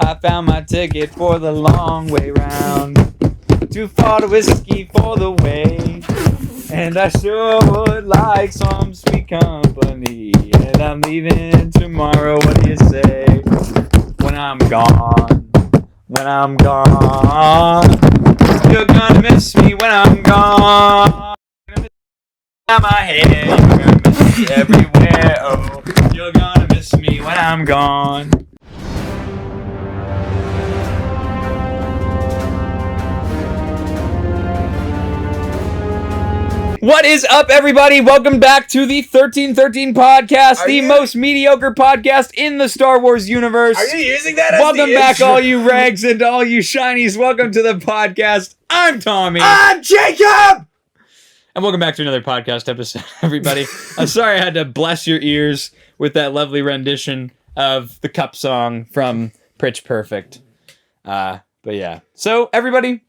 I found my ticket for the long way round. Too far to whiskey for the way. And I sure would like some sweet company. And I'm leaving tomorrow, what do you say? When I'm gone, when I'm gone. You're gonna miss me when I'm gone. You're gonna miss me out my head. You're gonna miss me everywhere. Oh, you're gonna miss me when I'm gone. What is up, everybody? Welcome back to the 1313 podcast, the most mediocre podcast in the Star Wars universe. Are you using that as Welcome the back, intro? all you Regs and all you Shinies. Welcome to the podcast. I'm Tommy. I'm Jacob! And welcome back to another podcast episode, everybody. I'm sorry I had to bless your ears with that lovely rendition of the Cup song from Pitch Perfect. But yeah. So, everybody,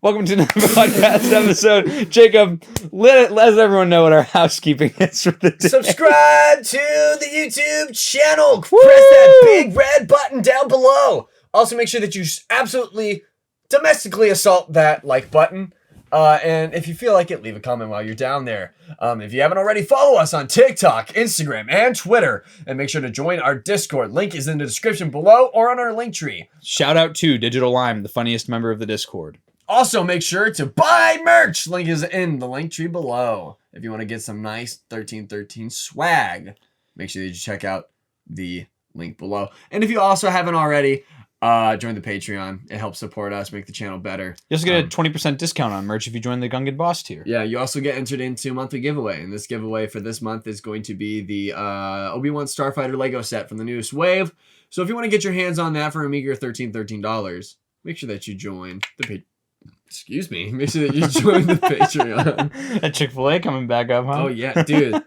welcome to another podcast episode. Jacob, let everyone know what our housekeeping is for the day. Subscribe to the YouTube channel. Press that big red button down below. Also, make sure that you absolutely domestically assault that like button. And if you feel like it, leave a comment while you're down there. If you haven't already, follow us on TikTok, Instagram, and Twitter. And make sure to join our Discord. Link is in the description below or on our link tree. Shout out to Digital Lime, the funniest member of the Discord. Also, make sure to buy merch. Link is in the link tree below. If you want to get some nice 1313 swag, make sure that you check out the link below. And if you also haven't already, join the Patreon. It helps support us, make the channel better. You also get a 20% discount on merch if you join the Gungan Boss tier. Yeah, you also get entered into a monthly giveaway. And this giveaway for this month is going to be the Obi-Wan Starfighter Lego set from the newest wave. So if you want to get your hands on that for a meager $13, make sure that you join the Patreon. Excuse me. Make sure that you join the Patreon. That Chick-fil-A coming back up, huh? Oh, yeah, dude.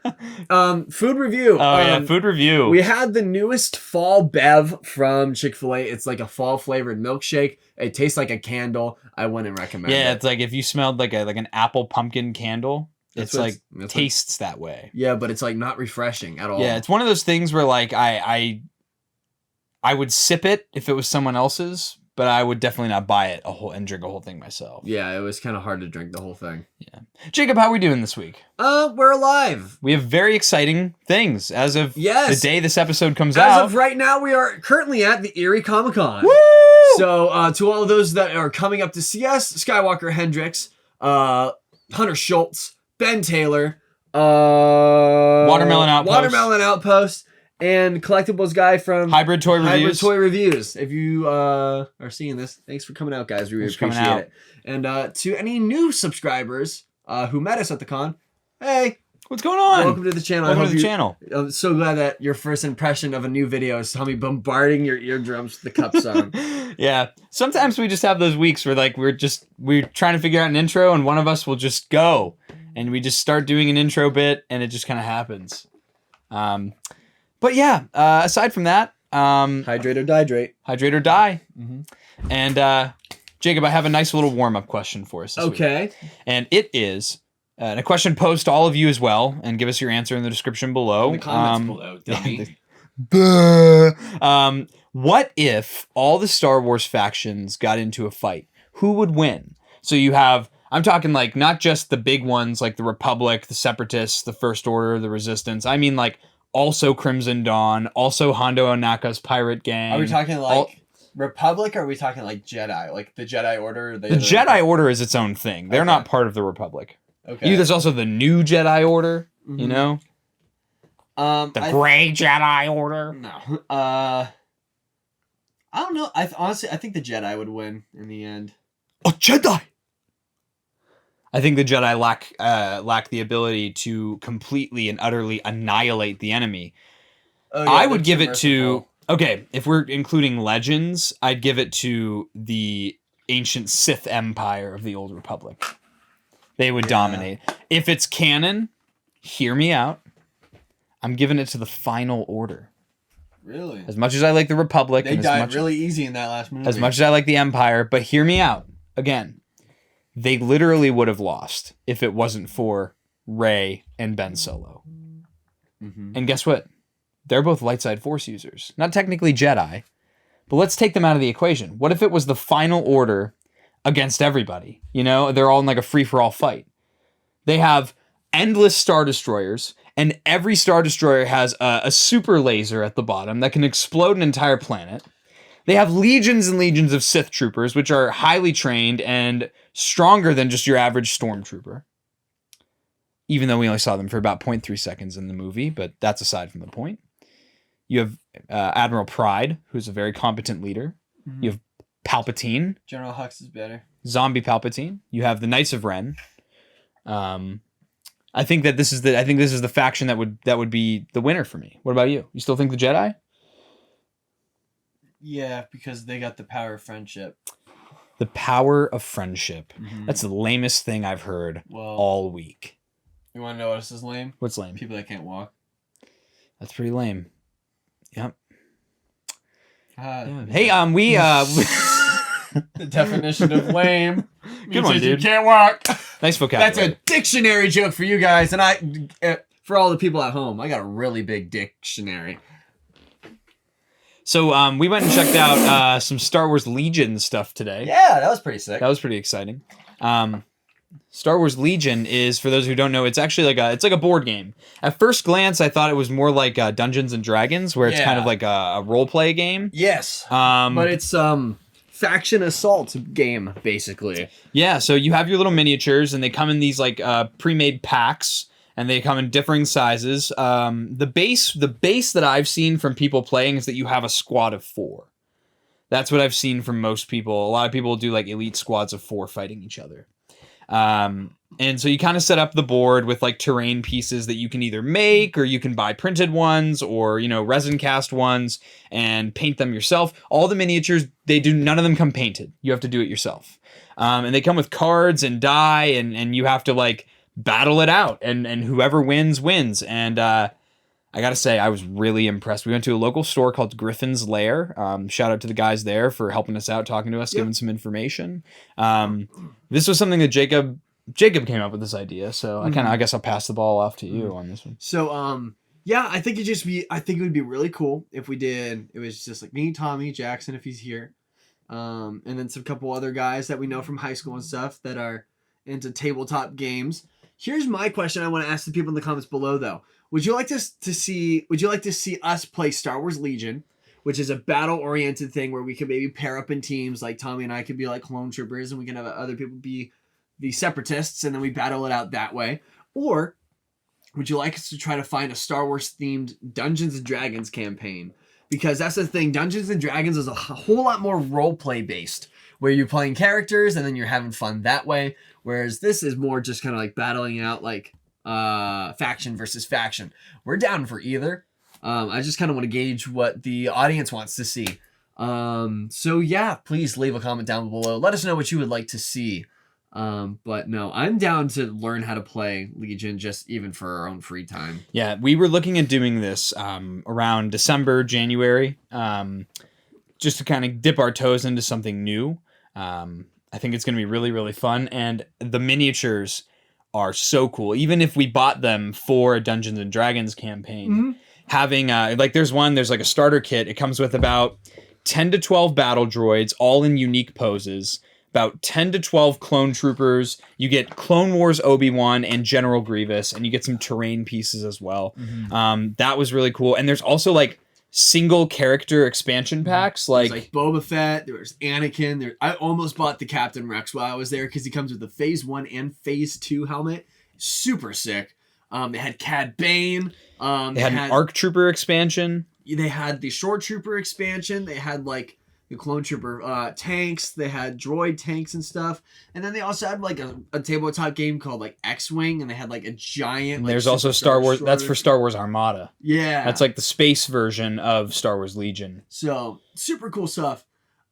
Food review. Oh, yeah, food review. We had the newest fall bev from Chick-fil-A. It's like a fall-flavored milkshake. It tastes like a candle. I wouldn't recommend it. Yeah, it's like if you smelled like an apple pumpkin candle, That's it's what like tastes that way. Yeah, but it's like not refreshing at all. Yeah, it's one of those things where like I would sip it if it was someone else's, but I would definitely not buy it and drink a whole thing myself. Yeah, it was kind of hard to drink the whole thing. Yeah. Jacob, how are we doing this week? We're alive. We have very exciting things as of the day this episode comes out. As of right now, we are currently at the Erie Comic-Con. Woo! So, to all of those that are coming up to see us, Skywalker Hendricks, Hunter Schultz, Ben Taylor, Watermelon Outpost, and collectibles guy from Hybrid Toy Reviews. If you are seeing this, thanks for coming out, guys. We really appreciate it. And to any new subscribers who met us at the con, hey, what's going on? Welcome to the channel. Welcome to the channel. I'm so glad that your first impression of a new video is Tommy bombarding your eardrums with the Cup song. Yeah. Sometimes we just have those weeks where like we're trying to figure out an intro and one of us will just go and we just start doing an intro bit and it just kind of happens. But yeah, aside from that, hydrate or dihydrate. Hydrate or die. Mm-hmm. And Jacob, I have a nice little warm-up question for us this week. And it is a question posed to all of you as well, and give us your answer in the description below. In the comments below, dummy. What if all the Star Wars factions got into a fight? Who would win? So you have, I'm talking like not just the big ones like the Republic, the Separatists, the First Order, the Resistance. I mean like also Crimson Dawn, also Hondo Ohnaka's pirate gang. Are we talking like Republic, or are we talking like Jedi? Like the Jedi Order? The Jedi Order is its own thing. They're not part of the Republic. Okay. There's also the New Jedi Order, you know? The Gray Jedi Order. No. I don't know. Honestly, I think the Jedi would win in the end. A Jedi! I think the Jedi lack the ability to completely and utterly annihilate the enemy. Oh, yeah, I would give it to... Okay, if we're including Legends, I'd give it to the ancient Sith Empire of the Old Republic. They would dominate. If it's canon, hear me out. I'm giving it to the Final Order. Really? As much as I like the Republic... They died really easy in that last movie. As much as I like the Empire, but hear me out. Again, they literally would have lost if it wasn't for Rey and Ben Solo. Mm-hmm. And guess what? They're both light side Force users. Not technically Jedi, But let's take them out of the equation. What if it was the final order against everybody? You know, they're all in like a free-for-all fight. They have endless Star Destroyers, and every Star Destroyer has a super laser at the bottom that can explode an entire planet. They have legions and legions of Sith troopers, which are highly trained and stronger than just your average stormtrooper. Even though we only saw them for about 0.3 seconds in the movie, but that's aside from the point. You have Admiral Pride, who's a very competent leader. Mm-hmm. You have Palpatine. General Hux is better. Zombie Palpatine. You have the Knights of Ren. I think this is the faction that would be the winner for me. What about you? You still think the Jedi? Yeah, because they got the power of friendship. The power of friendship. Mm-hmm. That's the lamest thing I've heard all week. You want to know what else is lame? What's lame? People that can't walk. That's pretty lame. Yep. Yeah. Hey, we the definition of lame. Good one, dude. You can't walk. Nice vocabulary. That's a dictionary joke for you guys, and for all the people at home. I got a really big dictionary. So we went and checked out some Star Wars Legion stuff today. Yeah, that was pretty sick. That was pretty exciting. Star Wars Legion is, for those who don't know, it's actually like a board game. At first glance, I thought it was more like Dungeons and Dragons, where it's kind of like a role play game. Yes. But it's faction assault game, basically. Yeah, so you have your little miniatures, and they come in these like pre-made packs, and they come in differing sizes. The base that I've seen from people playing is that you have a squad of 4. That's what I've seen from most people. A lot of people do like elite squads of 4 fighting each other. And so you kind of set up the board with like terrain pieces that you can either make, or you can buy printed ones, or, you know, resin cast ones and paint them yourself. All the miniatures, none of them come painted. You have to do it yourself. And they come with cards and die, and you have to like battle it out, and whoever wins. And, I gotta say, I was really impressed. We went to a local store called Griffin's Lair. Shout out to the guys there for helping us out, talking to us, giving some information. This was something that Jacob came up with this idea, so I guess I'll pass the ball off to you on this one. So, yeah, I think it would be really cool if we did. It was just like me, Tommy, Jackson, if he's here, and then some couple other guys that we know from high school and stuff that are into tabletop games. Here's my question I want to ask the people in the comments below, though. Would you like to see us play Star Wars Legion, which is a battle-oriented thing where we could maybe pair up in teams, like Tommy and I could be like clone troopers, and we can have other people be the separatists, and then we battle it out that way? Or would you like us to try to find a Star Wars-themed Dungeons and Dragons campaign? Because that's the thing, Dungeons and Dragons is a whole lot more role-play based, where you're playing characters and then you're having fun that way, whereas this is more just kind of like battling out like faction versus faction. We're down for either. I just kind of want to gauge what the audience wants to see. So yeah, please leave a comment down below. Let us know what you would like to see. But no, I'm down to learn how to play Legion, just even for our own free time. Yeah, we were looking at doing this around December, January, just to kind of dip our toes into something new. I think it's going to be really, really fun, and the miniatures are so cool. Even if we bought them for a Dungeons and Dragons campaign, having there's like a starter kit. It comes with about 10 to 12 battle droids, all in unique poses, about 10 to 12 clone troopers. You get Clone Wars Obi-Wan and General Grievous, and you get some terrain pieces as well. That was really cool. And there's also like single character expansion packs, like Boba Fett, there was Anakin. I almost bought the Captain Rex while I was there because he comes with the Phase 1 and Phase 2 helmet. Super sick. They had Cad Bane. They had an ARC Trooper expansion. They had the Shore Trooper expansion. They had like the Clone Trooper tanks. They had droid tanks and stuff. And then they also had like a tabletop game called like X-Wing, and they had like a giant. There's also Star Wars. That's for Star Wars Armada. Yeah, that's like the space version of Star Wars Legion. So super cool stuff.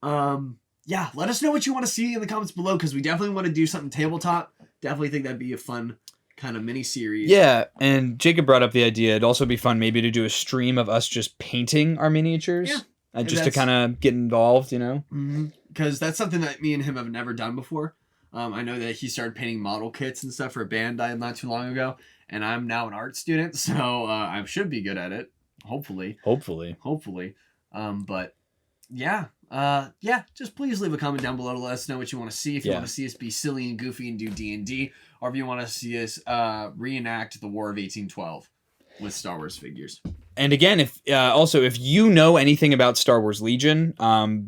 Yeah, let us know what you want to see in the comments below, because we definitely want to do something tabletop. Definitely think that'd be a fun kind of mini series. Yeah, and Jacob brought up the idea. It'd also be fun maybe to do a stream of us just painting our miniatures. Yeah. Just to kind of get involved, you know? Because that's something that me and him have never done before. I know that he started painting model kits and stuff for a band not too long ago, and I'm now an art student, so I should be good at it. Hopefully. But Just please leave a comment down below to let us know what you want to see. If you want to see us be silly and goofy and do D&D, or if you want to see us reenact the War of 1812 with Star Wars figures. And again, if you know anything about Star Wars Legion,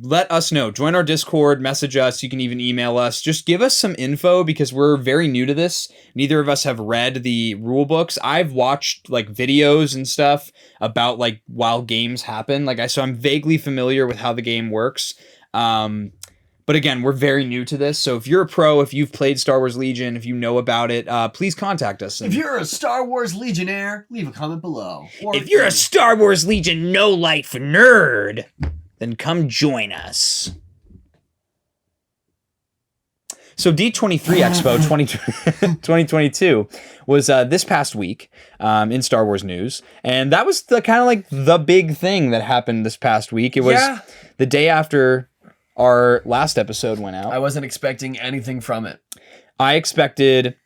let us know. Join our Discord, message us. You can even email us. Just give us some info because we're very new to this. Neither of us have read the rule books. I've watched like videos and stuff about like while games happen. So I'm vaguely familiar with how the game works. But again, we're very new to this. So if you're a pro, if you've played Star Wars Legion, if you know about it, please contact us. If you're a Star Wars Legionnaire, leave a comment below. Or if you're a Star Wars Legion no-life nerd, then come join us. So D23 Expo 2022 was this past week in Star Wars news. And that was the kind of like the big thing that happened this past week. It was the day after our last episode went out. I wasn't expecting anything from it. I expected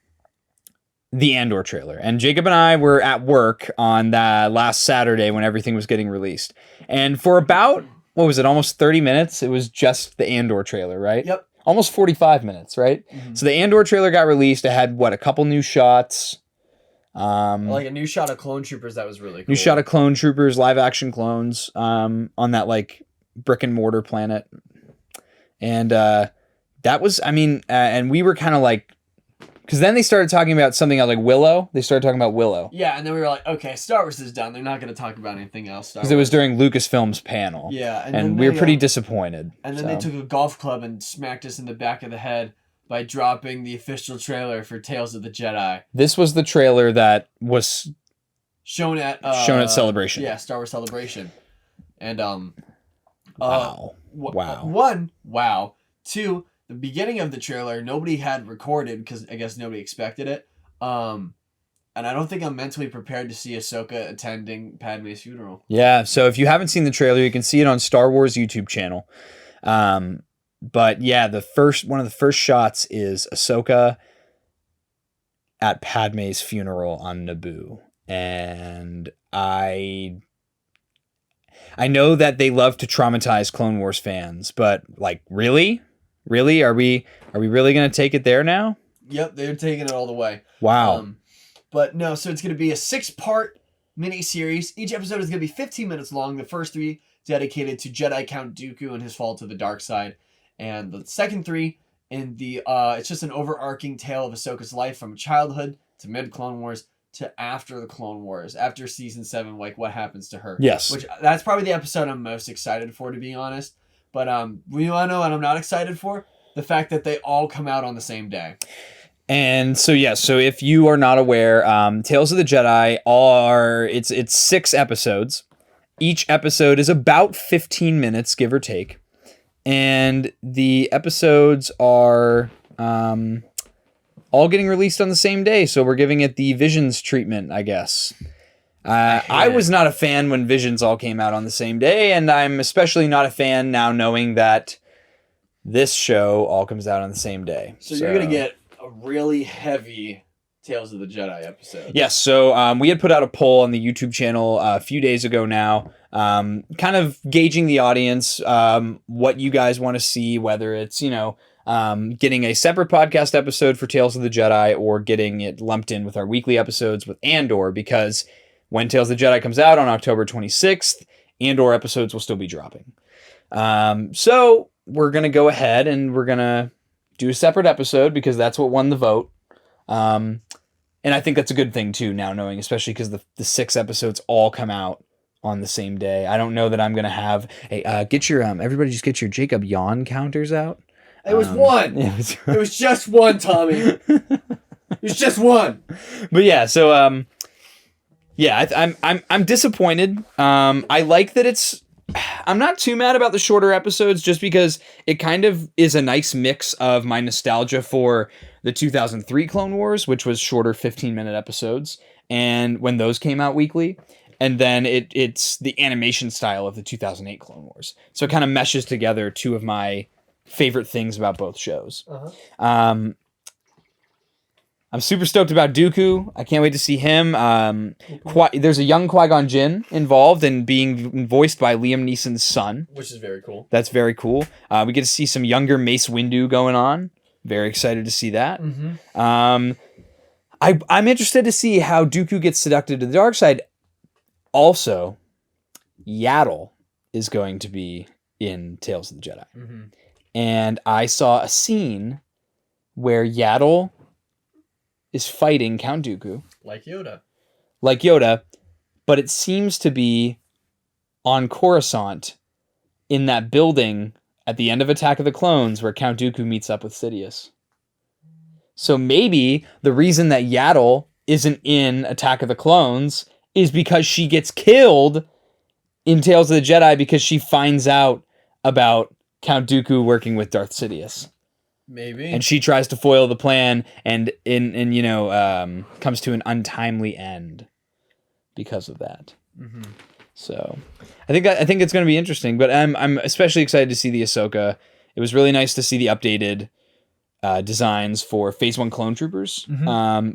the Andor trailer. And Jacob and I were at work on that last Saturday when everything was getting released. And for about, almost 30 minutes, it was just the Andor trailer, right? Yep. Almost 45 minutes, right? Mm-hmm. So the Andor trailer got released. It had, a couple new shots. Like a new shot of clone troopers that was really cool. New shot of clone troopers, live action clones on that, brick and mortar planet. And that was, and we were kind of because then they started talking about something else, like Willow. They started talking about Willow. Yeah, and then we were like, okay, Star Wars is done. They're not going to talk about anything else. Because it was during Lucasfilm's panel. Yeah. And we were pretty disappointed. And then they took a golf club and smacked us in the back of the head by dropping the official trailer for Tales of the Jedi. This was the trailer that was shown at Celebration. Yeah, Star Wars Celebration. And wow. Wow. Two, the beginning of the trailer, nobody had recorded because I guess nobody expected it. And I don't think I'm mentally prepared to see Ahsoka attending Padme's funeral. Yeah, so if you haven't seen the trailer, you can see it on Star Wars YouTube channel. But yeah, one of the first shots is Ahsoka at Padme's funeral on Naboo. And I know that they love to traumatize Clone Wars fans, but really? Really? Are we really going to take it there now? Yep, they're taking it all the way. Wow. But no, so it's going to be a 6-part mini-series. Each episode is going to be 15 minutes long. The first 3 dedicated to Jedi Count Dooku and his fall to the dark side. And the second 3 in the it's just an overarching tale of Ahsoka's life from childhood to mid-Clone Wars to after the Clone Wars, after season 7, what happens to her. Yes. Which that's probably the episode I'm most excited for, to be honest. But we want to know what I'm not excited for? The fact that they all come out on the same day. And so if you are not aware, Tales of the Jedi it's 6 episodes. Each episode is about 15 minutes, give or take. And the episodes are all getting released on the same day, so we're giving it the Visions treatment, I guess. I was not a fan when Visions all came out on the same day, and I'm especially not a fan now knowing that this show all comes out on the same day. So you're going to get a really heavy Tales of the Jedi episode. Yes, so we had put out a poll on the YouTube channel a few days ago now, kind of gauging the audience, what you guys want to see, whether it's, getting a separate podcast episode for Tales of the Jedi or getting it lumped in with our weekly episodes with Andor, because when Tales of the Jedi comes out on October 26th, Andor episodes will still be dropping. So we're going to go ahead and we're going to do a separate episode because that's what won the vote. And I think that's a good thing too, now knowing, especially because the 6 episodes all come out on the same day. I don't know that I'm going to have everybody just get your Jacob yawn counters out. It was 1. It was just 1, Tommy. It was just 1. But yeah, so I'm disappointed. I like that I'm not too mad about the shorter episodes just because it kind of is a nice mix of my nostalgia for the 2003 Clone Wars, which was shorter 15-minute episodes, and when those came out weekly, and then it's the animation style of the 2008 Clone Wars. So it kind of meshes together 2 of my favorite things about both shows. Uh-huh. I'm super stoked about Dooku. I can't wait to see him. There's a young Qui-Gon Jinn involved and being voiced by Liam Neeson's son. Which is very cool. That's very cool. We get to see some younger Mace Windu going on. Very excited to see that. I'm interested to see how Dooku gets seducted to the dark side. Also, Yaddle is going to be in Tales of the Jedi. And I saw a scene where Yaddle is fighting Count Dooku. Like Yoda. But it seems to be on Coruscant in that building at the end of Attack of the Clones where Count Dooku meets up with Sidious. So maybe the reason that Yaddle isn't in Attack of the Clones is because she gets killed in Tales of the Jedi because she finds out about Count Dooku working with Darth Sidious. Maybe. And she tries to foil the plan and comes to an untimely end because of that. So I think it's going to be interesting, but I'm especially excited to see the Ahsoka. It was really nice to see the updated designs for Phase 1 Clone Troopers,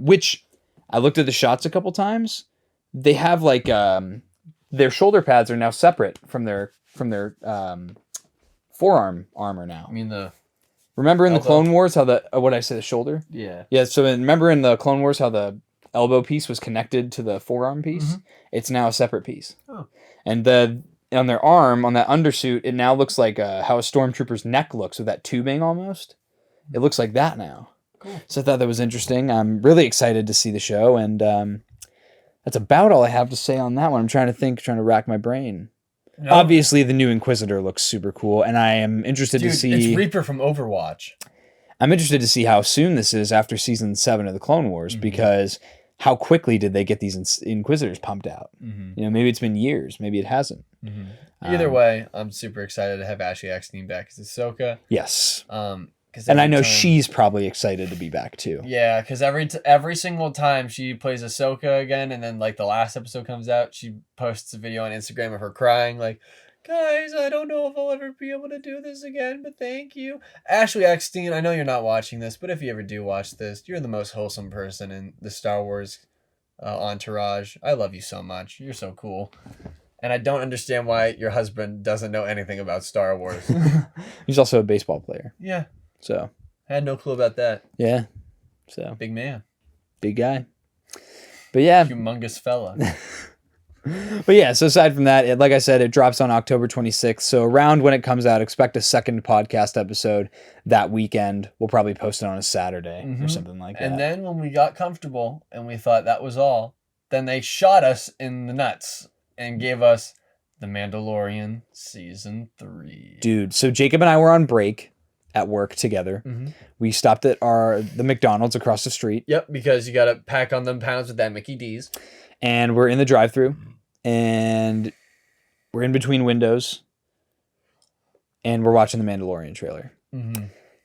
which I looked at the shots a couple times. They have like their shoulder pads are now separate from their forearm armor now. I mean remember in the Clone Wars how what did I say, the shoulder? Yeah. So remember in the Clone Wars how the elbow piece was connected to the forearm piece? It's now a separate piece. And on their arm, on that undersuit, it now looks like how a stormtrooper's neck looks with that tubing almost. It looks like that now. Cool. So I thought that was interesting. I'm really excited to see the show, and that's about all I have to say on that one. I'm trying to rack my brain. No. Obviously, the new Inquisitor looks super cool, and I am interested to see... It's Reaper from Overwatch. I'm interested to see how soon this is after Season 7 of the Clone Wars, because how quickly did they get these Inquisitors pumped out? Maybe it's been years. Maybe it hasn't. Either way, I'm super excited to have Ashley Eckstein back as Ahsoka. Yes. And I know she's probably excited to be back, too. Yeah, because every single time she plays Ahsoka again, and then, like, the last episode comes out, she posts a video on Instagram of her crying, like, guys, I don't know if I'll ever be able to do this again, but thank you. Ashley Eckstein, I know you're not watching this, but if you ever do watch this, you're the most wholesome person in the Star Wars entourage. I love you so much. You're so cool. And I don't understand why your husband doesn't know anything about Star Wars. He's also a baseball player. Yeah. So. I had no clue about that. Yeah. So. Big man. Big guy. But yeah. Humongous fella. But yeah, so aside from that, like I said, it drops on October 26th. So around when it comes out, expect a second podcast episode that weekend. We'll probably post it on a Saturday or something like that. And then when we got comfortable and we thought that was all, then they shot us in the nuts and gave us The Mandalorian Season 3. Dude, so Jacob and I were on break at work together. We stopped at the McDonald's across the street. Yep, because you got to pack on them pounds with that Mickey D's. And we're in the drive-thru, and we're in between windows, and we're watching the Mandalorian trailer.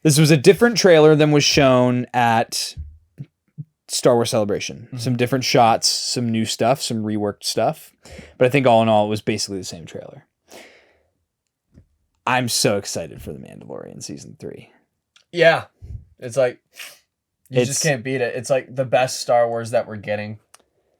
This was a different trailer than was shown at Star Wars Celebration. Some different shots, some new stuff, some reworked stuff. But I think all in all, it was basically the same trailer. I'm so excited for The Mandalorian Season 3. Yeah. It's like, you just can't beat it. It's like the best Star Wars that we're getting,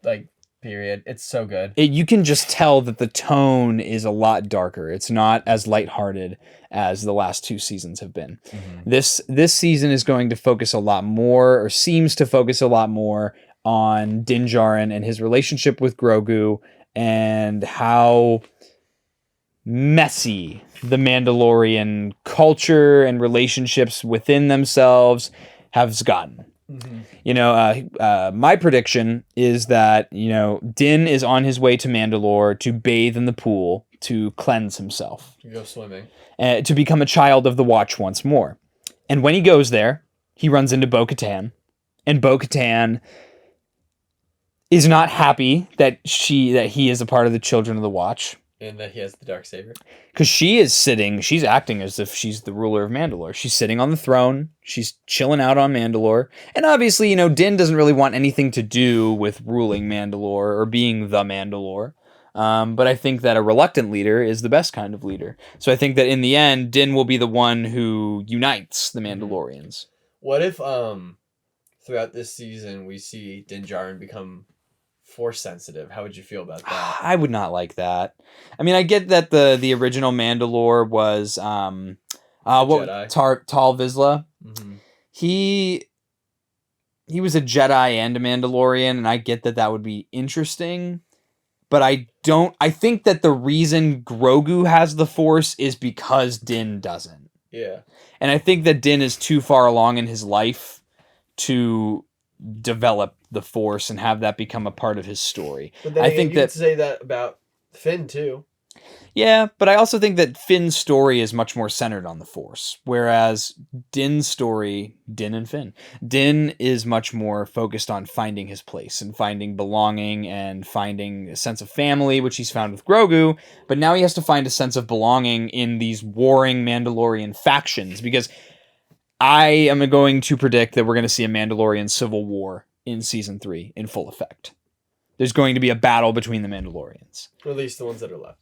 like, period. It's so good. You can just tell that the tone is a lot darker. It's not as lighthearted as the last two seasons have been. This season is going to focus a lot more, or seems to focus a lot more, on Din Djarin and his relationship with Grogu, and how messy the Mandalorian culture and relationships within themselves has gotten. My prediction is that, Din is on his way to Mandalore to bathe in the pool, to cleanse himself. To go swimming. To become a child of the Watch once more. And when he goes there, he runs into Bo-Katan. And Bo-Katan is not happy that he is a part of the Children of the Watch. And that he has the Darksaber. Because she's acting as if she's the ruler of Mandalore. She's sitting on the throne. She's chilling out on Mandalore. And obviously, Din doesn't really want anything to do with ruling Mandalore or being the Mandalore. But I think that a reluctant leader is the best kind of leader. So I think that in the end, Din will be the one who unites the Mandalorians. What if throughout this season we see Din Djarin become force sensitive. How would you feel about that? I would not like that. I mean, I get that the original Mandalore was Jedi. Tal Vizsla. Mm-hmm. He was a Jedi and a Mandalorian, and I get that would be interesting. But I think that the reason Grogu has the Force is because Din doesn't. Yeah. And I think that Din is too far along in his life to develop the Force and have that become a part of his story. But then I think you could say that about Finn too. Yeah, but I also think that Finn's story is much more centered on the Force, whereas Din's story, Din and Finn, Din is much more focused on finding his place and finding belonging and finding a sense of family, which he's found with Grogu, but now he has to find a sense of belonging in these warring Mandalorian factions, because I am going to predict that we're going to see a Mandalorian civil war in Season 3 in full effect. There's going to be a battle between the Mandalorians. Or at least the ones that are left.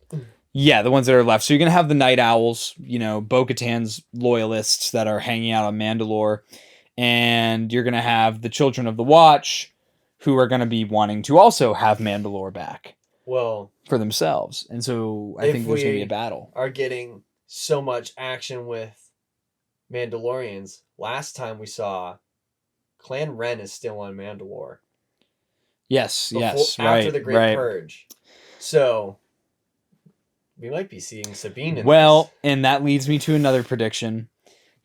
Yeah, the ones that are left. So you're going to have the Night Owls, Bo-Katan's loyalists that are hanging out on Mandalore. And you're going to have the Children of the Watch, who are going to be wanting to also have Mandalore back. Well, for themselves. And so I think there's going to be a battle. Are getting so much action with Mandalorians. Last time we saw Clan Ren is still on Mandalore. Yes, after the Great Purge. So we might be seeing Sabine in this. And that leads me to another prediction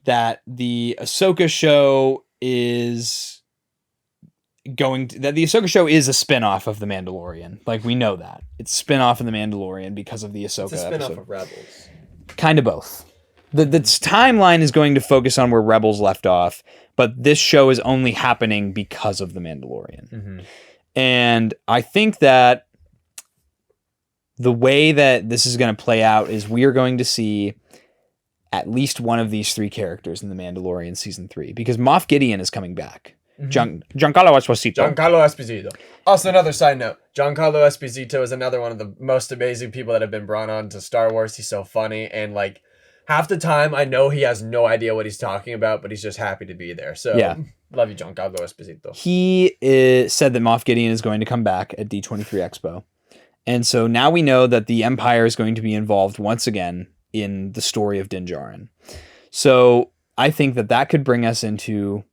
that the Ahsoka show is a spin-off of The Mandalorian. Like, we know that. It's a spin-off of The Mandalorian because of the Ahsoka It's a spin-off episode. of Rebels. Kind of both. The timeline is going to focus on where Rebels left off, but this show is only happening because of The Mandalorian. Mm-hmm. And I think that the way that this is going to play out is we are going to see at least one of these three characters in The Mandalorian Season 3, because Moff Gideon is coming back. Mm-hmm. Giancarlo Esposito. Giancarlo Esposito. Also, another side note, Giancarlo Esposito is another one of the most amazing people that have been brought on to Star Wars. He's so funny, and like half the time I know he has no idea what he's talking about, but he's just happy to be there. So yeah. Love you, Giancarlo Esposito. He said that Moff Gideon is going to come back at D23 Expo. And so now we know that the Empire is going to be involved once again in the story of Din Djarin. So I think that could bring us into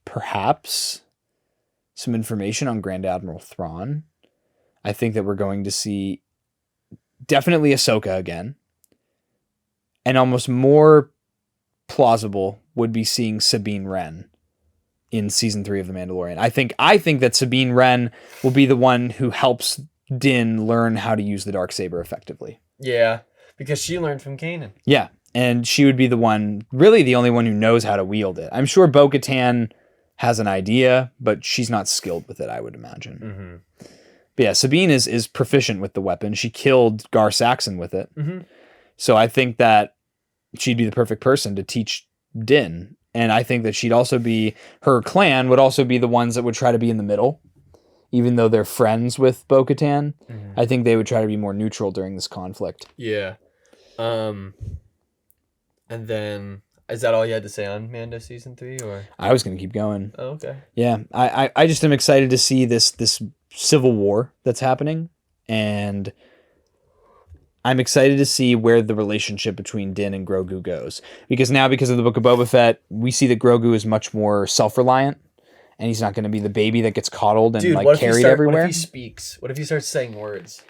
perhaps some information on Grand Admiral Thrawn. I think that we're going to see definitely Ahsoka again. And almost more plausible would be seeing Sabine Wren in Season 3 of The Mandalorian. I think that Sabine Wren will be the one who helps Din learn how to use the Darksaber effectively. Yeah, because she learned from Kanan. Yeah, and she would be the one, really the only one who knows how to wield it. I'm sure Bo-Katan has an idea, but she's not skilled with it, I would imagine. Mm-hmm. But yeah, Sabine is proficient with the weapon. She killed Gar Saxon with it. Mm-hmm. So I think that she'd be the perfect person to teach Din. And I think that her clan would also be the ones that would try to be in the middle. Even though they're friends with Bo-Katan, I think they would try to be more neutral during this conflict. Yeah. And then, is that all you had to say on Mando Season 3? Or I was going to keep going. Oh, okay. Yeah, I just am excited to see this civil war that's happening. And I'm excited to see where the relationship between Din and Grogu goes. Because now, because of the Book of Boba Fett, we see that Grogu is much more self-reliant. And he's not going to be the baby that gets coddled and carried everywhere. What if he speaks? What if he starts saying words?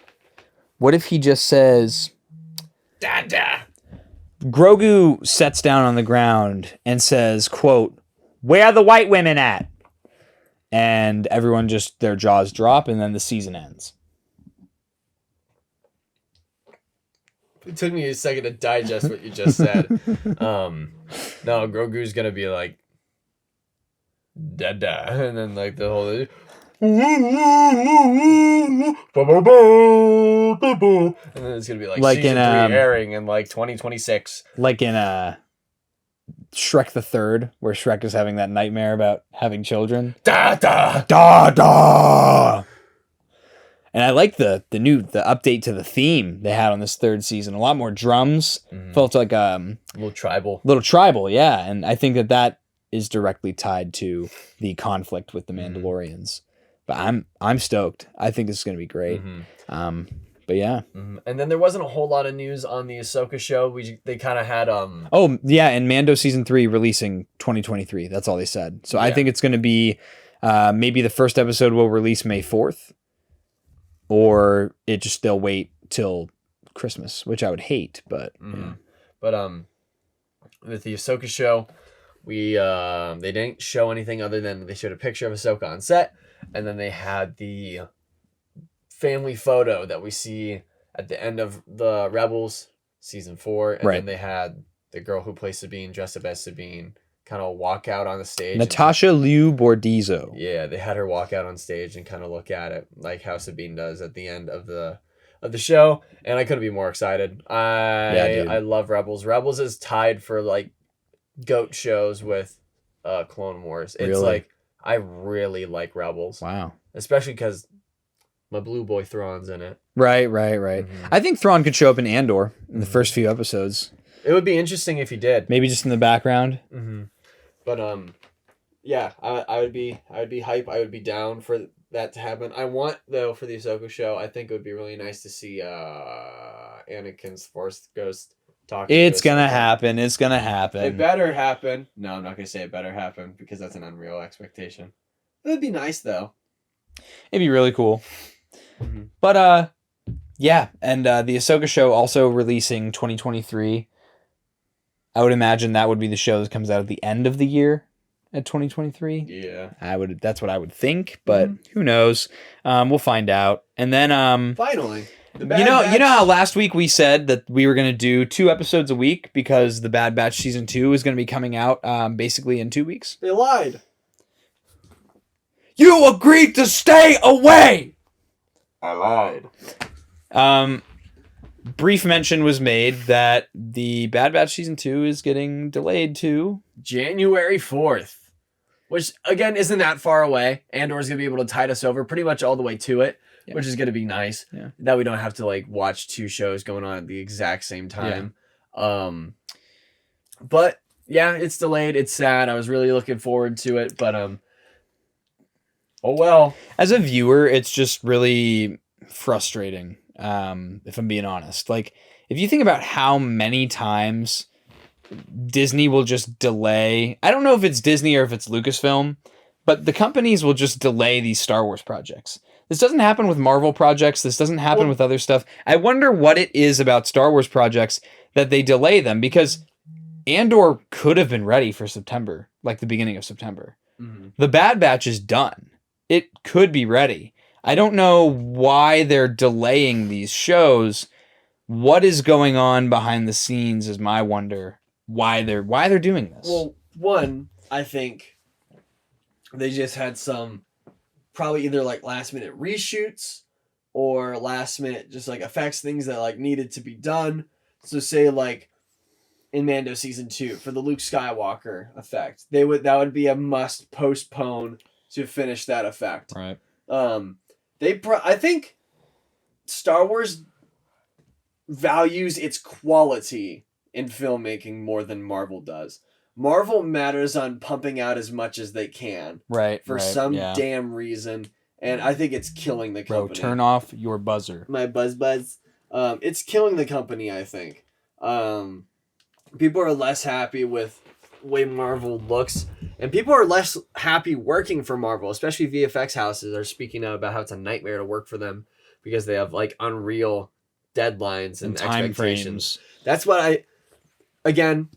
What if he just says, Dada? Grogu sets down on the ground and says, quote, "Where are the white women at?" And everyone just, their jaws drop, and then the season ends. It took me a second to digest what you just said. No, Grogu's going to be like, Dada, and then like the whole and then it's gonna be like Season 3 airing in like 2026, like in Shrek the Third, where Shrek is having that nightmare about having children. Dada. And I like the update to the theme they had on this third season. A lot more drums. Felt like little tribal, yeah. And I think that is directly tied to the conflict with the Mandalorians. But I'm stoked. I think this is going to be great. But yeah. And then there wasn't a whole lot of news on the Ahsoka show. They kind of had Oh yeah, and Mando season 3 releasing 2023. That's all they said. So I think it's going to be maybe the first episode will release May 4th, or they'll wait till Christmas, which I would hate. But yeah. But with the Ahsoka show, they didn't show anything other than they showed a picture of Ahsoka on set, and then they had the family photo that we see at the end of the Rebels season 4, and then they had the girl who plays Sabine dressed up as Sabine kind of walk out on the stage. Natasha Liu Bordizzo. Yeah, they had her walk out on stage and kind of look at it like how Sabine does at the end of the show, and I couldn't be more excited. I love Rebels. Rebels is tied for like GOAT shows with Clone Wars. It's really? like I really like Rebels. Wow. Especially because my blue boy Thrawn's in it. Right. I think Thrawn could show up in Andor in the first few episodes. It would be interesting if he did. Maybe just in the background. But yeah, I would be hype. I would be down for that to happen. I want though for the Ahsoka show. I think it would be really nice to see Anakin's Force Ghost talking. It's gonna happen. It's gonna happen. It better happen. No, I'm not gonna say it better happen because that's an unreal expectation. It would be nice though. It'd be really cool. But yeah, and the Ahsoka show also releasing 2023. I would imagine that would be the show that comes out at the end of the year at 2023. Yeah. That's what I would think, but who knows? We'll find out. And then finally, you know how last week we said that we were going to do 2 episodes a week because the Bad Batch season 2 is going to be coming out basically in 2 weeks. They lied. You agreed to stay away. I lied. Brief mention was made that the Bad Batch season 2 is getting delayed to January 4th, which again isn't that far away. Andor's gonna be able to tide us over pretty much all the way to it, which is gonna be nice. Yeah. That we don't have to like watch 2 shows going on at the exact same time. But yeah, it's delayed. It's sad. I was really looking forward to it, but oh well. As a viewer, it's just really frustrating. If I'm being honest, like if you think about how many times Disney will just delay, I don't know if it's Disney or if it's Lucasfilm, but the companies will just delay these Star Wars projects. This doesn't happen with Marvel projects. This doesn't happen with other stuff. I wonder what it is about Star Wars projects that they delay them, because Andor could have been ready for September, like the beginning of September. The Bad Batch is done. It could be ready. I don't know why they're delaying these shows. What is going on behind the scenes is my wonder. Why they're doing this. Well, one, I think they just had some probably either like last minute reshoots or last minute just like effects, things that like needed to be done. So say like in Mando season 2 for the Luke Skywalker effect, that would be a must postpone to finish that effect. Right. I think Star Wars values its quality in filmmaking more than Marvel does. Marvel matters on pumping out as much as they can. Right. For some damn reason. And I think it's killing the company. Bro, turn off your buzzer. My buzz. It's killing the company, I think. People are less happy with the way Marvel looks. And people are less happy working for Marvel, especially VFX houses are speaking out about how it's a nightmare to work for them because they have like unreal deadlines and time expectations. frames. That's what again,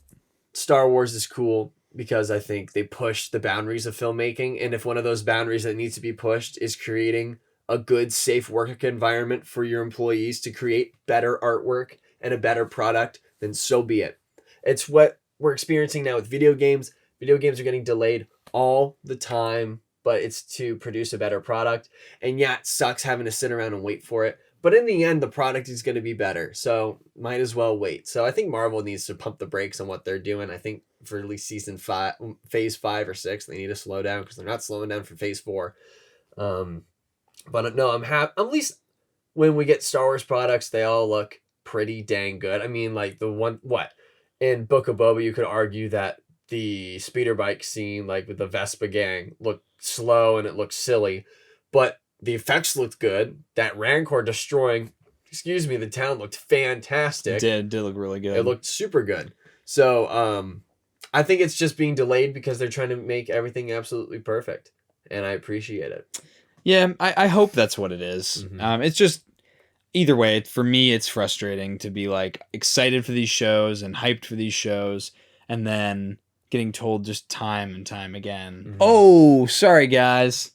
Star Wars is cool because I think they push the boundaries of filmmaking. And if one of those boundaries that needs to be pushed is creating a good, safe work environment for your employees to create better artwork and a better product, then so be it. It's what we're experiencing now with video games. Video games are getting delayed all the time, but it's to produce a better product. And yeah, it sucks having to sit around and wait for it. But in the end, the product is going to be better. So might as well wait. So I think Marvel needs to pump the brakes on what they're doing. I think for at least phase 5 or 6, they need to slow down because they're not slowing down for phase 4. But no, I'm happy. At least when we get Star Wars products, they all look pretty dang good. I mean, like the one, in Book of Boba, you could argue that the speeder bike scene, like with the Vespa gang, looked slow and it looked silly, but the effects looked good. That Rancor destroying, the town looked fantastic. It did look really good. It looked super good. So, I think it's just being delayed because they're trying to make everything absolutely perfect, and I appreciate it. Yeah, I hope that's what it is. Mhm. It's just either way, for me, it's frustrating to be like excited for these shows and hyped for these shows, and then getting told just time and time again, Mhm. oh, sorry guys.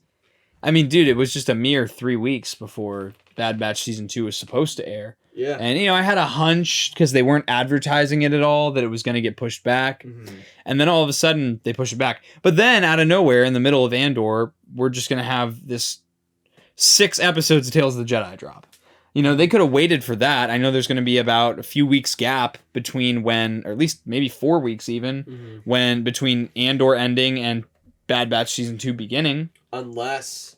I mean, dude, it was just a mere 3 weeks before Bad Batch Season 2 was supposed to air. Yeah. And, I had a hunch, because they weren't advertising it at all, that it was going to get pushed back. Mhm. And then all of a sudden, they push it back. But then, out of nowhere, in the middle of Andor, we're just going to have this 6 episodes of Tales of the Jedi drop. They could have waited for that. I know there's going to be about a few weeks gap between when, or at least maybe 4 weeks even, between Andor ending and Bad Batch Season 2 beginning. Unless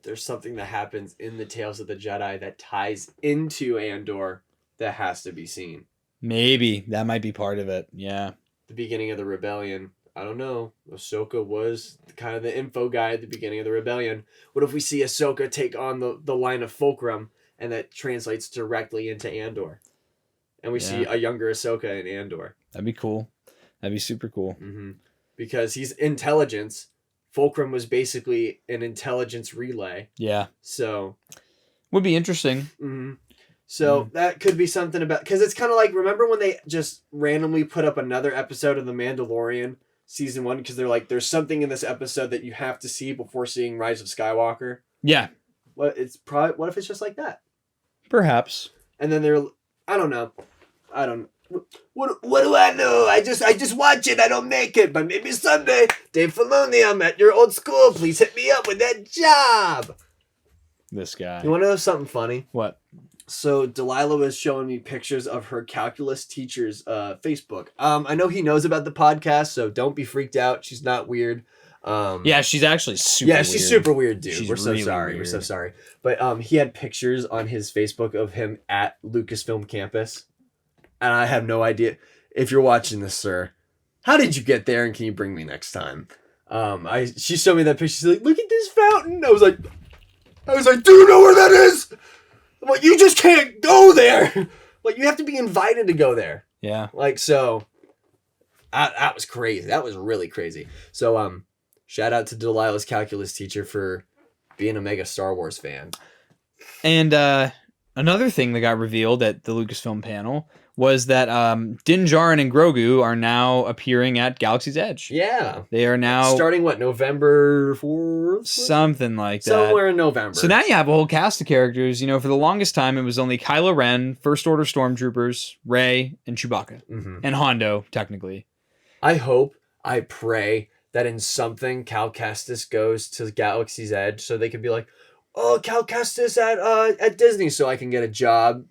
there's something that happens in the Tales of the Jedi that ties into Andor that has to be seen. Maybe. That might be part of it. Yeah. The beginning of the rebellion. I don't know. Ahsoka was kind of the info guy at the beginning of the rebellion. What if we see Ahsoka take on the line of Fulcrum, and that translates directly into Andor? And we see a younger Ahsoka in Andor. That'd be cool. That'd be super cool. Mm-hmm. Because he's intelligence. Fulcrum was basically an intelligence relay. Yeah. So. Would be interesting. Mm-hmm. So that could be something about... Because it's kind of like, remember when they just randomly put up another episode of The Mandalorian Season 1? Because they're like, there's something in this episode that you have to see before seeing Rise of Skywalker. Yeah. What if it's just like that? Perhaps. And then they're... I don't know. What do I know? I just watch it. I don't make it. But maybe someday, Dave Filoni, I'm at your old school. Please hit me up with that job. This guy. You want to know something funny? What? So Delilah was showing me pictures of her calculus teacher's Facebook. I know he knows about the podcast, so don't be freaked out. She's not weird. Yeah, she's actually super weird. She's super weird, dude. She's We're so really sorry. weird. We're so sorry. But he had pictures on his Facebook of him at Lucasfilm campus. And I have no idea. If you're watching this, sir, how did you get there, and can you bring me next time? She showed me that picture. She's like, look at this fountain. I was like, do you know where that is? I'm like, you just can't go there. Like, you have to be invited to go there. Yeah. Like, so that was crazy. That was really crazy. So, shout out to Delilah's calculus teacher for being a mega Star Wars fan. And another thing that got revealed at the Lucasfilm panel was that Din Djarin and Grogu are now appearing at Galaxy's Edge. Yeah. They are now... Starting, November 4th? Something like that. Somewhere in November. So now you have a whole cast of characters. For the longest time, it was only Kylo Ren, First Order Stormtroopers, Rey, and Chewbacca. Mm-hmm. And Hondo, technically. I pray that in something Cal Kestis goes to Galaxy's Edge so they could be like, oh, Cal Kestis at Disney, so I can get a job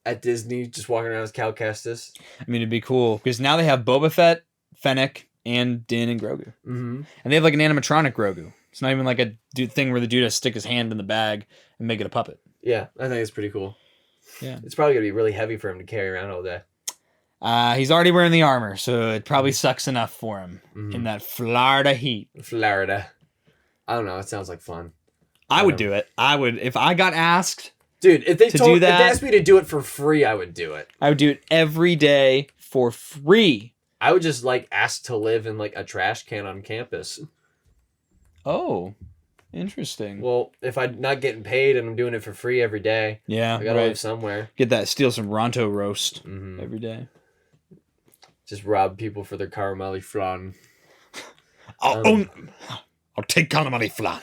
at Disney just walking around as Cal Kestis. I mean, it'd be cool because now they have Boba Fett, Fennec, and Din and Grogu. Mm-hmm. And they have like an animatronic Grogu. It's not even like a thing where the dude has to stick his hand in the bag and make it a puppet. Yeah, I think it's pretty cool. Yeah. It's probably going to be really heavy for him to carry around all day. He's already wearing the armor, so it probably sucks enough for him in that Florida heat. Florida. I don't know. It sounds like fun. I would do it. I would, if I got asked. Dude, if they do that, if they asked me to do it for free, I would do it. I would do it every day for free. I would just ask to live in a trash can on campus. Oh, interesting. Well, if I'm not getting paid and I'm doing it for free every day, yeah, I gotta live somewhere. Steal some Ronto roast every day. Just rob people for their caramel flan. I'll take caramel flan,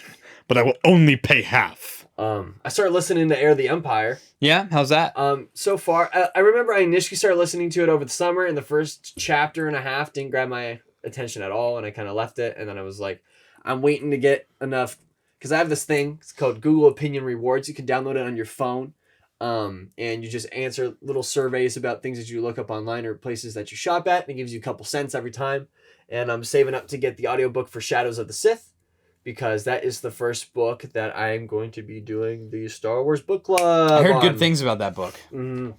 but I will only pay half. I started listening to Heir of the Empire. Yeah, how's that? So far, I remember I initially started listening to it over the summer, and the first chapter and a half didn't grab my attention at all, and I kind of left it, and then I was like, I'm waiting to get enough, because I have this thing, it's called Google Opinion Rewards. You can download it on your phone, and you just answer little surveys about things that you look up online or places that you shop at, and it gives you a couple cents every time, and I'm saving up to get the audiobook for Shadows of the Sith, because that is the first book that I am going to be doing the Star Wars book club I heard on. good things about that book. Mm-hmm.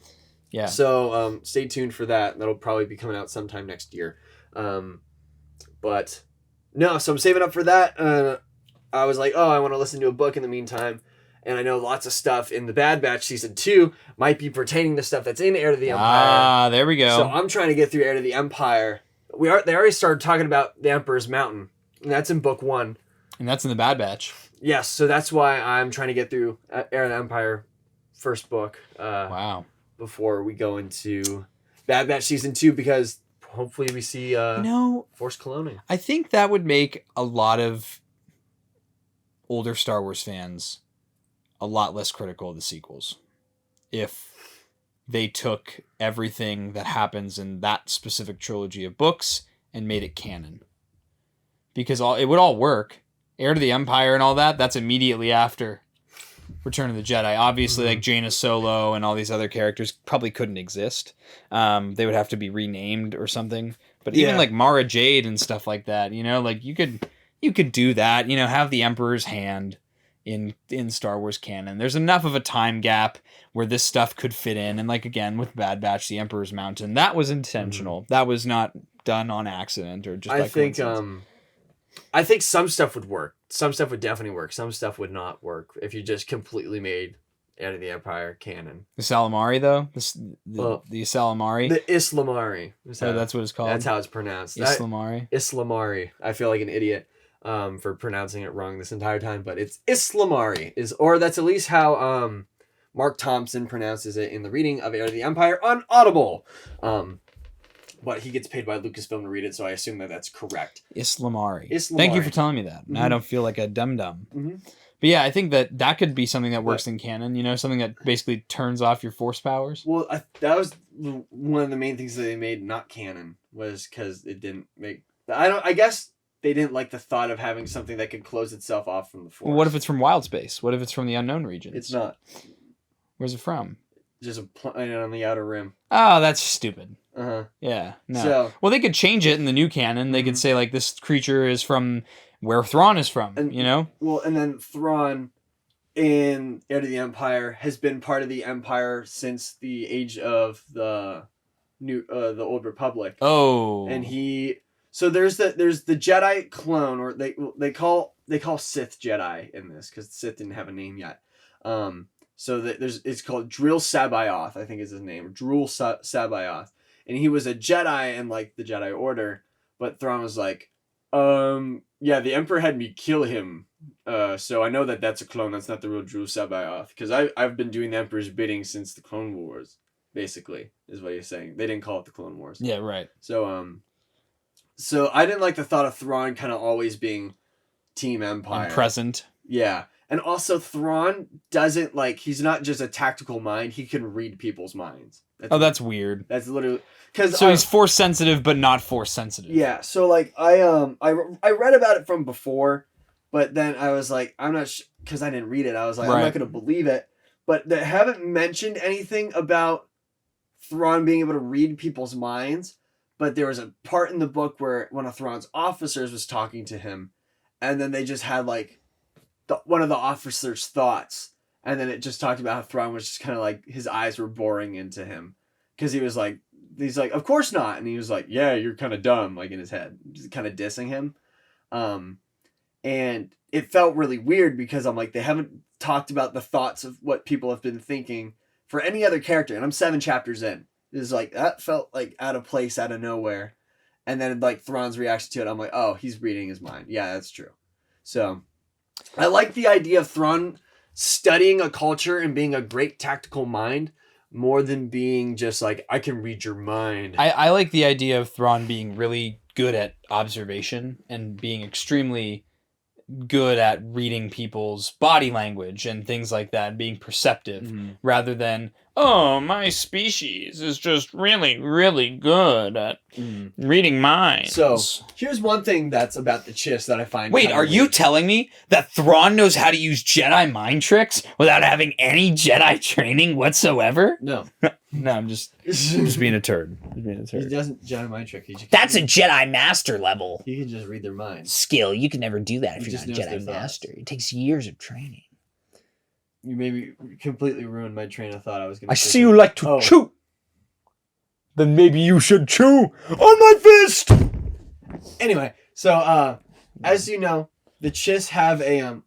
Yeah. So stay tuned for that. That'll probably be coming out sometime next year. But no, so I'm saving up for that. I was like, oh, I want to listen to a book in the meantime. And I know lots of stuff in the Bad Batch Season 2 might be pertaining to stuff that's in Heir to the Empire. Ah, there we go. So I'm trying to get through Heir to the Empire. They already started talking about the Emperor's Mountain. And that's in book 1. And that's in the Bad Batch. Yes, so that's why I'm trying to get through Heir to the Empire first book. Wow. Before we go into Bad Batch Season 2, because hopefully we see forced cloning. I think that would make a lot of older Star Wars fans a lot less critical of the sequels if they took everything that happens in that specific trilogy of books and made it canon. Because it would all work. Heir to the Empire and all that, that's immediately after Return of the Jedi. Obviously, like Jaina Solo and all these other characters probably couldn't exist. They would have to be renamed or something. But even like Mara Jade and stuff like that, like you could do that. Have the Emperor's hand in Star Wars canon. There's enough of a time gap where this stuff could fit in. And like again with Bad Batch, the Emperor's Mountain, that was intentional. That was not done on accident or just. I think some stuff would work. Some stuff would definitely work. Some stuff would not work if you just completely made Heir to the Empire canon. The Salamari, though? The Salamari? The Islamari. That's what it's called? That's how it's pronounced. Islamari? Islamari. I feel like an idiot for pronouncing it wrong this entire time, but it's Islamari. Or that's at least how Mark Thompson pronounces it in the reading of Heir to the Empire on Audible. But he gets paid by Lucasfilm to read it, so I assume that that's correct. Islamari. Thank you for telling me that. Now I don't feel like a dum-dum. But yeah, I think that could be something that works in canon, something that basically turns off your force powers. Well, that was one of the main things that they made not canon, was because it didn't make... I guess they didn't like the thought of having something that could close itself off from the force. Well, what if it's from wild space? What if it's from the unknown regions? It's not. Where's it from? Just a planet on the outer rim. Oh, that's stupid. Yeah. No. So, well, they could change it in the new canon. They could say, like, this creature is from where Thrawn is from, Well, and then Thrawn in Heir to the Empire has been part of the Empire since the age of the Old Republic. Oh. And so there's the Jedi clone, or they call Sith Jedi in this, because Sith didn't have a name yet. So it's called Drill Sabayoth, I think is his name. Drill Sabayoth. And he was a Jedi in like the Jedi Order, but Thrawn was like, yeah, the Emperor had me kill him. So I know that that's a clone. That's not the real Drill Sabayoth, because I've been doing the Emperor's bidding since the Clone Wars, basically, is what he's saying. They didn't call it the Clone Wars. Yeah, right. So I didn't like the thought of Thrawn kind of always being Team Empire. And present. Yeah. And also Thrawn doesn't he's not just a tactical mind. He can read people's minds. That's weird. That's literally... So he's force sensitive, but not force sensitive. Yeah. So I read about it from before, but then I was like, I'm not because I didn't read it. I was like, I'm not going to believe it. But they haven't mentioned anything about Thrawn being able to read people's minds. But there was a part in the book where one of Thrawn's officers was talking to him, and then they just had one of the officers' thoughts, and then it just talked about how Thrawn was just kind of like his eyes were boring into him, because he's like, of course not, and he was like, yeah, you're kind of dumb, like in his head, just kind of dissing him, and it felt really weird because I'm like, they haven't talked about the thoughts of what people have been thinking for any other character, and I'm 7 chapters in. It's like that felt like out of place, out of nowhere, and then like Thrawn's reaction to it, I'm like, oh, he's reading his mind. Yeah, that's true. So I like the idea of Thrawn studying a culture and being a great tactical mind more than being just like, I can read your mind. I like the idea of Thrawn being really good at observation and being extremely good at reading people's body language and things like that, being perceptive rather than, oh, my species is just really, really good at reading minds. So here's one thing that's about the Chiss that I find... Wait, are you telling me that Thrawn knows how to use Jedi mind tricks without having any Jedi training whatsoever? No. No, I'm just being a turd. He doesn't Jedi mind trick. That's a Jedi Master level. You can just read their minds. Skill. You can never do that if you're not a Jedi Master. It takes years of training. You maybe completely ruined my train of thought. I see you like to chew. then maybe you should chew on my fist. Anyway, so as you know, the Chiss have a